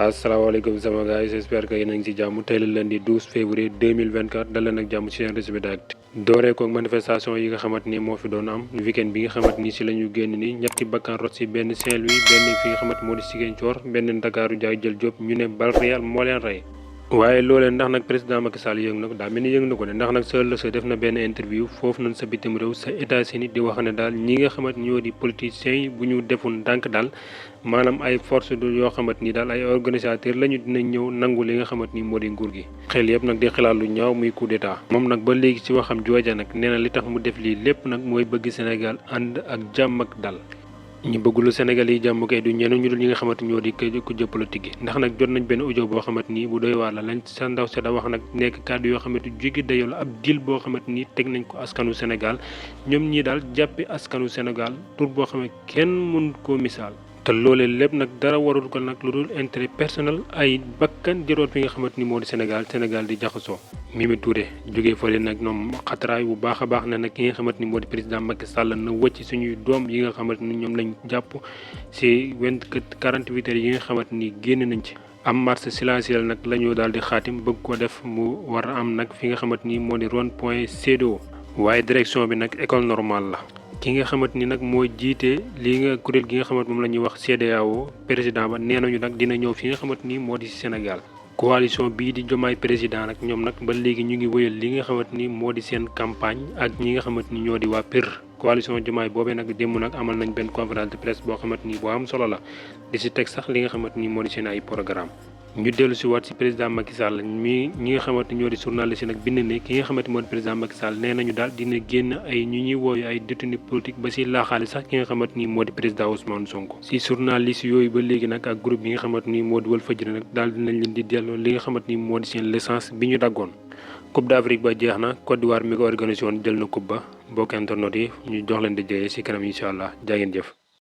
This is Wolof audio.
asalaamaaleykum sama gars yi j'espère que yéen a ngi ci jàmm tey la lundi 12 février 2024 dal leen ak jàmm ci seen résumé d'actu dooree ko manifestation yi nga xamante ni moo fi doon am weekend bi nga xamante ni ci la ñu génn ni ñetti bakkan rot ci benn Saint-Louis benn fi nga xamante moo di Ziguinchor benn Ndakaaru jaay jël Diop ñu ne bal réel moo leen rey. waaye loolee ndax nag président Macky Sall yëng na ko daa mel ni yëng na ko ne ndax nag sa def na benn interview foofu nañ sa bitim réew sa États-Unis di wax ne daal ñi nga xamante ñoo di politiciens yi bu ñu deful ndànk daal maanaam ay force de yoo xamante ni daal ay organisateur lañu dinañ ñëw nangu li nga xamante ni moo di nguur gi. xel yëpp nag di xalaat lu ñaaw muy coup d'état moom nag ba léegi ci waxam jooja nag nee na li tax mu def lii lépp nag mooy bëgg Sénégal ànd ak jàmm ak dal. ñi bëggulu Sénégal yi jàmm kay du ñenn ñu dul ñi nga xamante ñoo di ko jë politique yi ndax nag jot nañ benn audio boo xamante ni bu doy waar la lañ sa ndaw sa da wax nag nekk kàddu yoo xamante jóge dayoo la ab dil boo xamante ni teg nañ ko askanu Sénégal ñoom ñii daal jàppe askanu Sénégal tur boo xam ne kenn mën koo misaal. te loolee lépp nag dara warul ko nag lu dul intérêt personnel ay bakkan jëroot fi nga xamante ni moo di Sénégal di jaxasoo. Mimi Touré jógee fële nag ñoom xatraay bu baax a baax ne nag ki nga xamante ni moo di président Macky Sall na wëcc suñuy doom yi nga xamante ni ñoom lañ jàpp ci 48 heures yi nga xamante ni génn nañ ci. am marche silencieux nag la ñu daal di xaatim bëgg ko def mu war a am nag fi nga xamante ni moo di rond-point CEDEAO waaye direction bi nag école normale la. ki nga xamante ni nag mooy jiite lii nga kuréel gi nga xamante moom la ñuy wax CEDEAO président ba nee nañu nag dina ñëw fi nga xamante ni moo di Sénégal. coalition bii di Diomaye président nag ñoom nag ba léegi ñu ngi wëyal li nga xamante ni moo di seen campagne ak ñi nga xamante ni ñoo di waa PUR. coalition Diomaye boobee nag démb nag amal nañ benn conférence de presse boo xamante ni boo am solo la di si teg sax li nga xamante ni moo di seen ay programme ñu dellu si waat si président Macky Sall ñi nga xamante ñoo di journaliste nag bind ne ki nga xamante moo di président Macky Sall nee nañu daal dina génn ay ñu ñuy wooyu ay détenu politique ba si laaxaale sax ki nga xamante ni moo di président Ousmane Sonko. si journaliste yooyu ba léegi nag ak groupe yi nga xamante ni moo di Walfadjri nag daal dinañ leen di delloo li nga xamante ni moo di seen licence bi ñu daggoon. Coupe d'Afrique ba jeex na Côte d'Ivoire mi ko organisé woon jël na coupe ba mbokk internet yi ñu jox leen di jëyee si kanam incha allah jaa ngeen jëf.